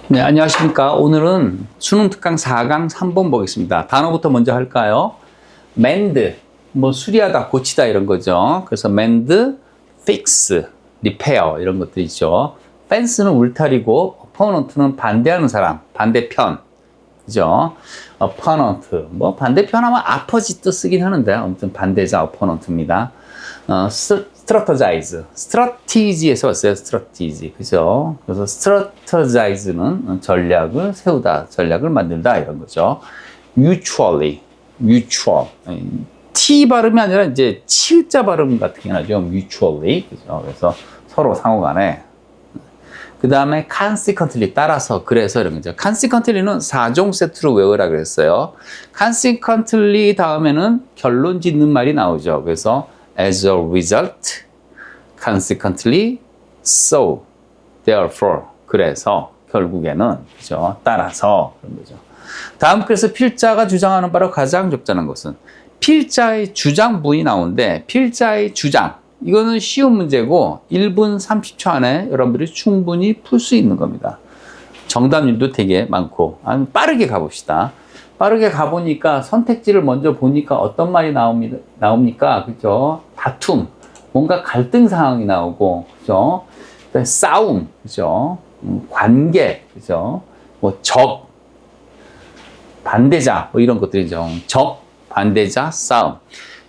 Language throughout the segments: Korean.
네, 안녕하십니까. 오늘은 수능 특강 4강 3번 보겠습니다. 단어부터 먼저 할까요? mend, 수리하다, 고치다 이런 거죠. 그래서 mend, fix, repair 이런 것들이 있죠. fence는 울타리고 opponent는 반대하는 사람, 반대편. 그죠? opponent, 반대편 하면 opposite 쓰긴 하는데 아무튼 반대자 opponent입니다. strategi에서 왔어요. strategy. 그죠? 그래서 strategize는 전략을 세우다, 전략을 만들다 이런 거죠. mutual. T 발음이 아니라 이제 치자 발음 같은 게 나죠. mutually. 그죠? 그래서 서로 상호간에. 그 다음에 consequently, 따라서, 그래서 이런 거죠. consequently는 4종 세트로 외우라 그랬어요. consequently 다음에는 결론 짓는 말이 나오죠. 그래서 as a result, consequently, so, therefore, 그래서, 결국에는, 그죠? 따라서, 그런 거죠. 다음, 그래서 필자가 주장하는 바로 가장 적절한 것은 필자의 주장 부분이 나오는데, 필자의 주장, 이거는 쉬운 문제고 1분 30초 안에 여러분들이 충분히 풀 수 있는 겁니다. 정답률도 되게 많고, 빠르게 가봅시다. 빠르게 가보니까 선택지를 먼저 보니까 어떤 말이 나옵니까? 그죠? 다툼, 뭔가 갈등 상황이 나오고, 그죠? 싸움, 그죠? 관계, 그죠? 적, 반대자, 이런 것들이죠. 적, 반대자, 싸움.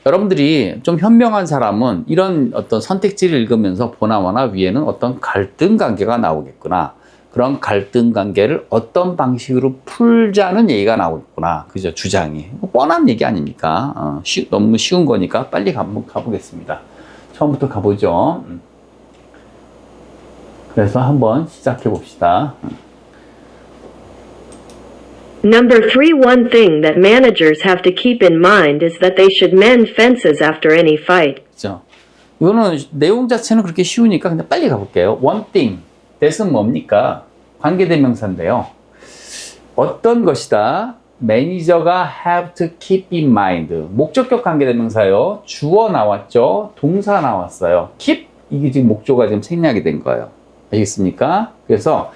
여러분들이 좀 현명한 사람은 이런 어떤 선택지를 읽으면서 보나마나 위에는 어떤 갈등 관계가 나오겠구나. 그런 갈등 관계를 어떤 방식으로 풀자는 얘기가 나오겠구나. 그죠? 주장이. 뻔한 얘기 아닙니까? 너무 쉬운 거니까 빨리 한번 가보겠습니다. 처음부터 가보죠. 그래서 한번 시작해 봅시다. Number 3. One thing that managers have to keep in mind is that they should mend fences after any fight. 그죠? 이거는 내용 자체는 그렇게 쉬우니까 그냥 빨리 가볼게요. One thing. that은 뭡니까? 관계대명사인데요. 어떤 것이다? 매니저가 have to keep in mind. 목적격 관계대명사요. 주어 나왔죠? 동사 나왔어요. keep. 이게 지금 목조가 지금 생략이 된 거예요. 알겠습니까? 그래서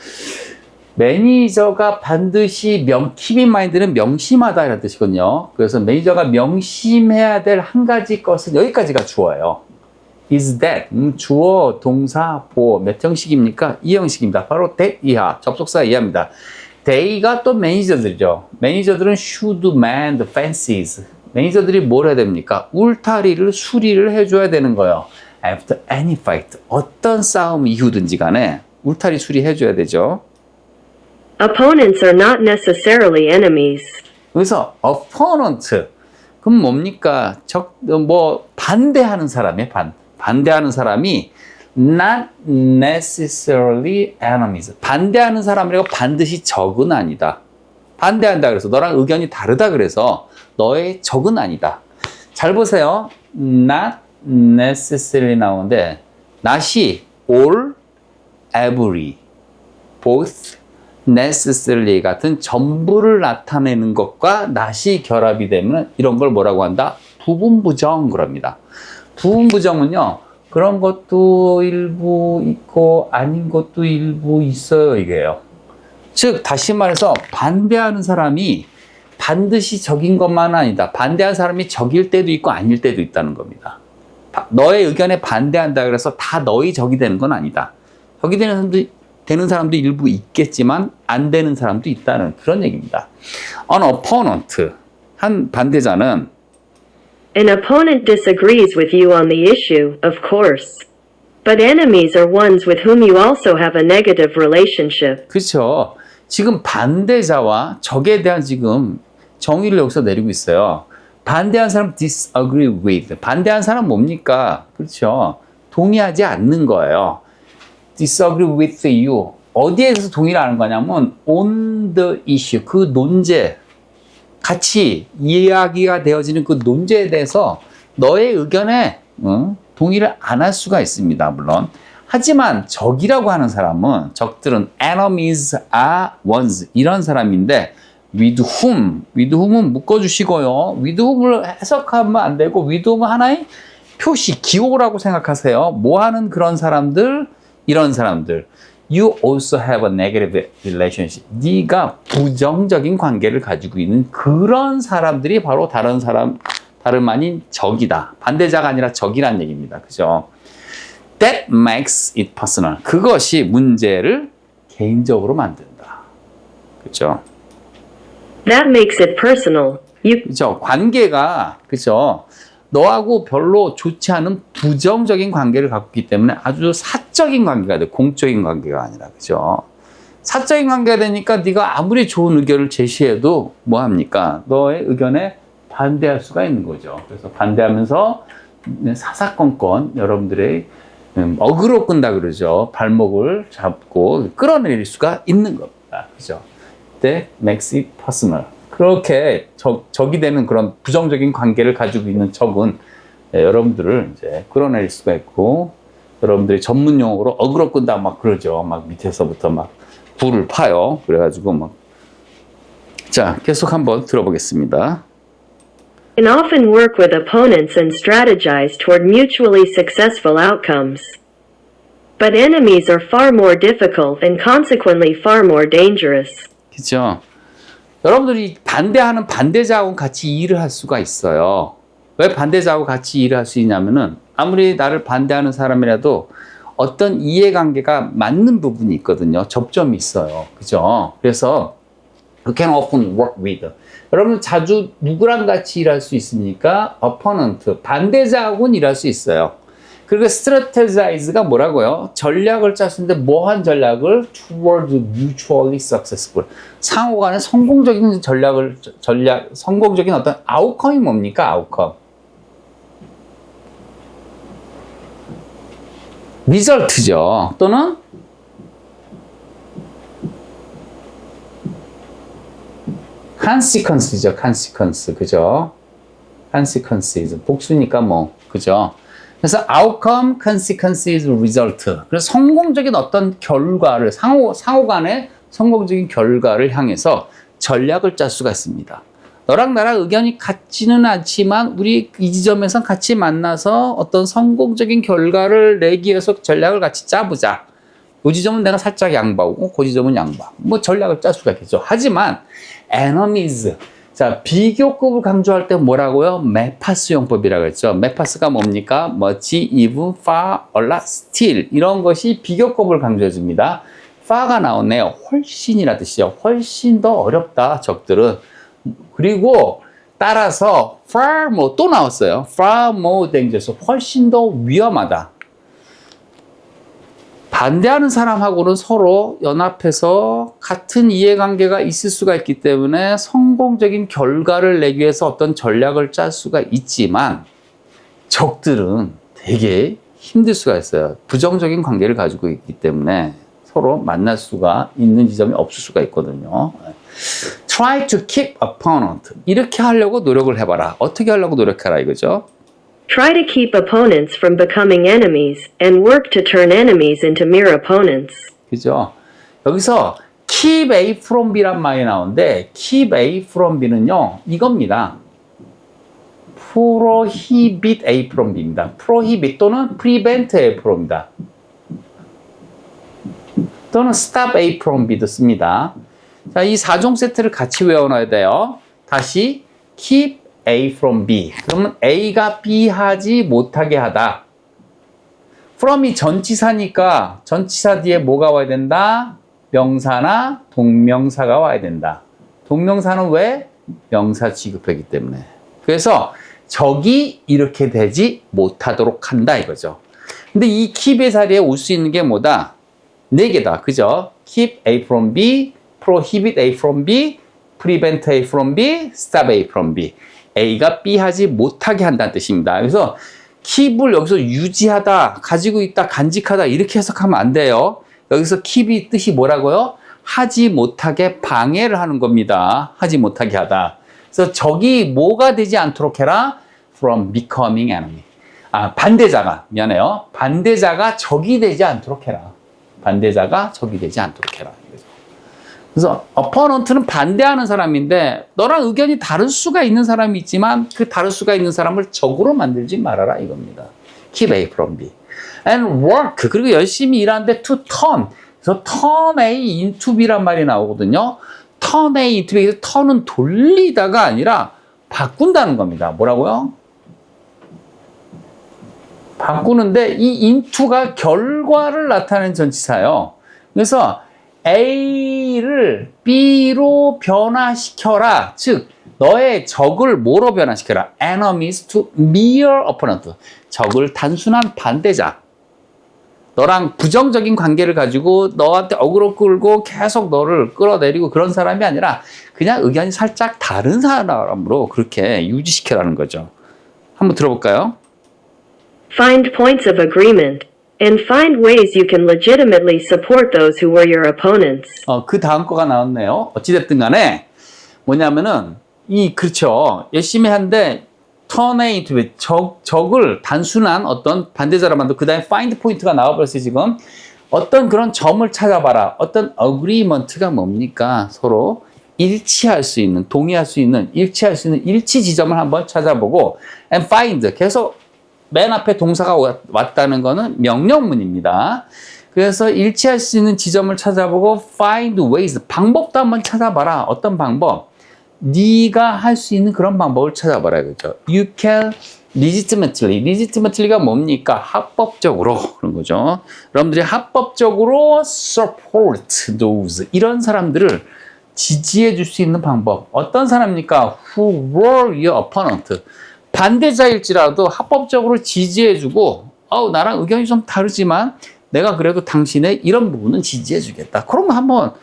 매니저가 반드시 keep in mind는 명심하다 이런 뜻이거든요. 그래서 매니저가 명심해야 될 한 가지 것은 여기까지가 주어예요. is that, 주어, 동사, 보어, 몇 형식입니까? 이 형식입니다. 바로 that 이하, 접속사 이하입니다. they가 또 매니저들이죠. 매니저들은 should mend fences. 매니저들이 뭘 해야 됩니까? 울타리를 수리를 해줘야 되는 거예요. after any fight. 어떤 싸움 이후든지 간에 울타리 수리해줘야 되죠. Opponents are not necessarily enemies. 그래서 opponent. 그럼 뭡니까? 반대하는 사람이에요. 반대하는 사람이 not necessarily enemies. 반대하는 사람이라고 반드시 적은 아니다. 반대한다 그래서 너랑 의견이 다르다 그래서 너의 적은 아니다. 잘 보세요. not necessarily 나오는데 not이 all, every, both, necessarily 같은 전부를 나타내는 것과 not이 결합이 되면 이런 걸 뭐라고 한다? 부분부정 그럽니다. 부분부정은요, 그런 것도 일부 있고 아닌 것도 일부 있어요, 이게요. 즉, 다시 말해서 반대하는 사람이 반드시 적인 것만은 아니다. 반대하는 사람이 적일 때도 있고 아닐 때도 있다는 겁니다. 너의 의견에 반대한다 그래서 다 너희 적이 되는 건 아니다. 적이 되는 사람도 일부 있겠지만 안 되는 사람도 있다는 그런 얘기입니다. An opponent, 한 반대자는 An opponent disagrees with you on the issue, of course. But enemies are ones with whom you also have a negative relationship. 그렇죠. 지금 반대자와 적에 대한 지금 정의를 여기서 내리고 있어요. 반대한 사람 disagree with. 반대한 사람 뭡니까? 그렇죠. 동의하지 않는 거예요. disagree with you. 어디에 대해서 동의를 하는 거냐면 on the issue. 그 논제. 같이 이야기가 되어지는 그 논제에 대해서 너의 의견에 동의를 안 할 수가 있습니다. 물론. 하지만 적이라고 하는 사람은 적들은 enemies are ones 이런 사람인데 with whom은 묶어주시고요. with whom을 해석하면 안 되고 with whom은 하나의 표시, 기호라고 생각하세요. 뭐 하는 그런 사람들, 이런 사람들. you also have a negative relationship. 네가 부정적인 관계를 가지고 있는 그런 사람들이 바로 다름 아닌 적이다. 반대자가 아니라 적이란 얘기입니다. 그죠? That makes it personal. 그것이 문제를 개인적으로 만든다. 그죠? That makes it personal. 그죠? 관계가, 그죠? 너하고 별로 좋지 않은 부정적인 관계를 갖고 있기 때문에 아주 사적인 관계가 돼. 공적인 관계가 아니라. 그죠? 사적인 관계가 되니까 네가 아무리 좋은 의견을 제시해도 뭐 합니까? 너의 의견에 반대할 수가 있는 거죠. 그래서 반대하면서 사사건건 여러분들의 어그로 끈다 그러죠. 발목을 잡고 끌어내릴 수가 있는 겁니다. 그죠? That makes it personal. 그렇게 적이 되는 그런 부정적인 관계를 가지고 있는 적은 여러분들을 이제 끌어낼 수가 있고, 여러분들이 전문 용어로 어그로 끈다 막 그러죠. 막 밑에서부터 막 불을 파요. 그래가지고 막. 자, 계속 한번 들어보겠습니다. Can often work with opponents and strategize toward mutually successful outcomes. But enemies are far more difficult and consequently far more dangerous. 그죠? 여러분들이 반대하는 반대자하고 같이 일을 할 수가 있어요. 왜 반대자하고 같이 일을 할 수 있냐면은 아무리 나를 반대하는 사람이라도 어떤 이해관계가 맞는 부분이 있거든요. 접점이 있어요. 그죠? 그래서 you can often work with. 여러분 자주 누구랑 같이 일할 수 있습니까? opponent, 반대자하고는 일할 수 있어요. 그리고 strategize가 뭐라고요? 전략을 짰는데 뭐한 전략을? toward mutually successful. 상호간에 성공적인 성공적인 어떤 outcome이 뭡니까? outcome. result죠. 또는 consequence죠. consequence. 그죠? consequences. 복수니까 뭐, 그죠? 그래서 outcome, consequences, result. 그래서 성공적인 어떤 결과를, 상호간의 성공적인 결과를 향해서 전략을 짤 수가 있습니다. 너랑 나랑 의견이 같지는 않지만 우리 이 지점에서 같이 만나서 어떤 성공적인 결과를 내기 위해서 전략을 같이 짜보자. 이 지점은 내가 살짝 양보하고 그 지점은 양보하고 뭐 전략을 짤 수가 있겠죠. 하지만 enemies, 자, 비교급을 강조할 때 뭐라고요? 메파스 용법이라고 했죠. 메파스가 뭡니까? much, even, far, a lot, still. 이런 것이 비교급을 강조해 줍니다. far가 나오네요. 훨씬이라 뜻이죠. 훨씬 더 어렵다, 적들은. 그리고 따라서 far more 또 나왔어요. far more dangerous. 훨씬 더 위험하다. 반대하는 사람하고는 서로 연합해서 같은 이해관계가 있을 수가 있기 때문에 성공적인 결과를 내기 위해서 어떤 전략을 짤 수가 있지만 적들은 되게 힘들 수가 있어요. 부정적인 관계를 가지고 있기 때문에 서로 만날 수가 있는 지점이 없을 수가 있거든요. Try to keep opponent. 이렇게 하려고 노력을 해봐라. 어떻게 하려고 노력해라 이거죠. Try to keep opponents from becoming enemies and work to turn enemies into mere opponents. 그죠? 여기서 keep A from B란 말이 나오는데 keep A from B는요 이겁니다. prohibit A from B입니다. prohibit 또는 prevent A from입니다. 또는 stop A from B도 씁니다. 자, 이 4종 세트를 같이 외워놔야 돼요. 다시 keep A from B. 그러면 A가 B 하지 못하게 하다. from이 전치사니까 전치사 뒤에 뭐가 와야 된다? 명사나 동명사가 와야 된다. 동명사는 왜? 명사 취급하기 때문에. 그래서 적이 이렇게 되지 못하도록 한다 이거죠. 근데 이 keep의 자리에 올 수 있는 게 뭐다? 4개다. 그죠? keep A from B, prohibit A from B, prevent A from B, stop A from B. A가 B 하지 못하게 한다는 뜻입니다. 그래서 keep을 여기서 유지하다, 가지고 있다, 간직하다 이렇게 해석하면 안 돼요. 여기서 keep이 뜻이 뭐라고요? 하지 못하게 방해를 하는 겁니다. 하지 못하게 하다. 그래서 적이 뭐가 되지 않도록 해라? From becoming enemy. 반대자가, 미안해요. 반대자가 적이 되지 않도록 해라. 반대자가 적이 되지 않도록 해라. 그래서 opponent는 반대하는 사람인데 너랑 의견이 다를 수가 있는 사람이 있지만 그 다를 수가 있는 사람을 적으로 만들지 말아라 이겁니다. Keep A from B. And work. 그리고 열심히 일하는데 to turn. 저 turn A into B란 말이 나오거든요. turn A into B. turn은 돌리다가 아니라 바꾼다는 겁니다. 뭐라고요? 바꾸는데 이 into가 결과를 나타내는 전치사예요. 그래서 A를 B로 변화시켜라. 즉 너의 적을 뭐로 변화시켜라? enemies to mere opponent. 적을 단순한 반대자. 너랑 부정적인 관계를 가지고 너한테 어그로 끌고 계속 너를 끌어내리고 그런 사람이 아니라 그냥 의견이 살짝 다른 사람으로 그렇게 유지시켜라는 거죠. 한번 들어볼까요? Find points of agreement, and find ways you can legitimately support those who were your opponents. 그 다음 거가 나왔네요. 어찌됐든 간에 뭐냐면은 그렇죠. 열심히 한데 turn A into B. 적을 단순한 어떤 반대자로 만들고 그 다음에 find 포인트가 나와버렸어요. 지금 어떤 그런 점을 찾아봐라. 어떤 agreement가 뭡니까? 서로 일치할 수 있는, 동의할 수 있는, 일치할 수 있는 일치 지점을 한번 찾아보고 and find. 계속 맨 앞에 동사가 왔다는 거는 명령문입니다. 그래서 일치할 수 있는 지점을 찾아보고 find ways. 방법도 한번 찾아봐라. 어떤 방법? 네가 할 수 있는 그런 방법을 찾아봐라. 그죠? You can legitimately. legitimately가 뭡니까? 합법적으로. 그런 거죠. 여러분들이 합법적으로 support those. 이런 사람들을 지지해 줄 수 있는 방법. 어떤 사람입니까? Who were your opponent. 반대자일지라도 합법적으로 지지해주고, 나랑 의견이 좀 다르지만 내가 그래도 당신의 이런 부분은 지지해주겠다. 그러면 한번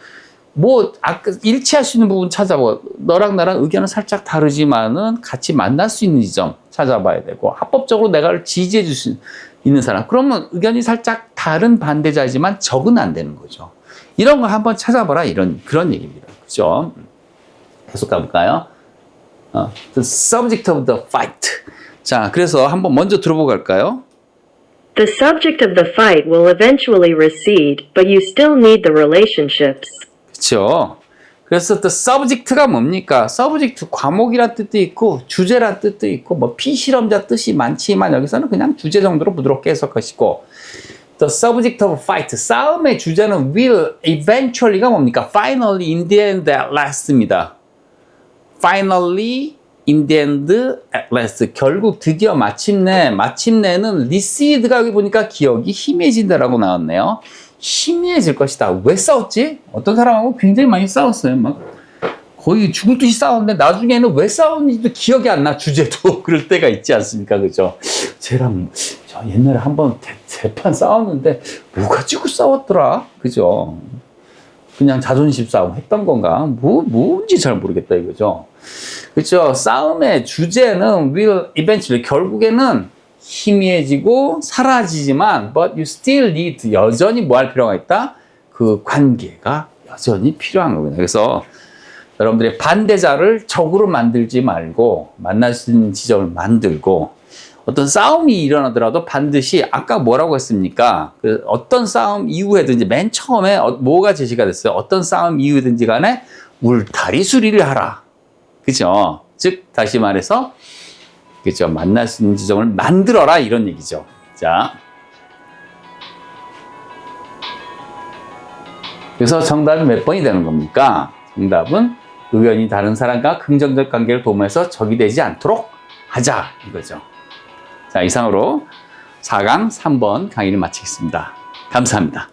아까 일치할 수 있는 부분 찾아봐. 너랑 나랑 의견은 살짝 다르지만은 같이 만날 수 있는 지점 찾아봐야 되고, 합법적으로 내가 지지해줄 수 있는 사람. 그러면 의견이 살짝 다른 반대자이지만 적은 안 되는 거죠. 이런 거 한번 찾아봐라. 그런 얘기입니다. 그죠? 계속 가볼까요? The subject of the fight. 자, 그래서 한번 먼저 들어보고 갈까요? The subject of the fight will eventually recede, but you still need the relationships. 그렇죠. 그래서 the subject가 뭡니까? subject 과목이란 뜻도 있고 주제란 뜻도 있고 뭐 피실험자 뜻이 많지만 여기서는 그냥 주제 정도로 부드럽게 해석하시고 the subject of fight. 싸움의 주제는 will eventually가 뭡니까? finally, in the end, at last입니다. finally, in the end, at last. 결국 드디어 마침내는 recede가 여기 보니까 기억이 희미해진다라고 나왔네요. 희미해질 것이다. 왜 싸웠지? 어떤 사람하고 굉장히 많이 싸웠어요. 막 거의 죽을 듯이 싸웠는데 나중에는 왜 싸웠는지도 기억이 안 나. 주제도 그럴 때가 있지 않습니까? 그죠? 쟤랑 저 옛날에 한번 대판 싸웠는데 뭐 가지고 싸웠더라? 그죠? 그냥 자존심 싸움 했던 건가? 뭔지 잘 모르겠다 이거죠. 그렇죠. 싸움의 주제는 will eventually 결국에는 희미해지고 사라지지만 but you still need 여전히 뭐 할 필요가 있다? 그 관계가 여전히 필요한 겁니다. 그래서 여러분들이 반대자를 적으로 만들지 말고 만날 수 있는 지점을 만들고 어떤 싸움이 일어나더라도 반드시 아까 뭐라고 했습니까? 어떤 싸움 이후에든지 맨 처음에 뭐가 제시가 됐어요? 어떤 싸움 이후에든지 간에 울타리 수리를 하라. 그죠? 즉 다시 말해서 그죠? 만날 수 있는 지점을 만들어라 이런 얘기죠. 자, 그래서 정답이 몇 번이 되는 겁니까? 정답은 의견이 다른 사람과 긍정적 관계를 도모해서 적이 되지 않도록 하자 이거죠. 자, 이상으로 4강 3번 강의를 마치겠습니다. 감사합니다.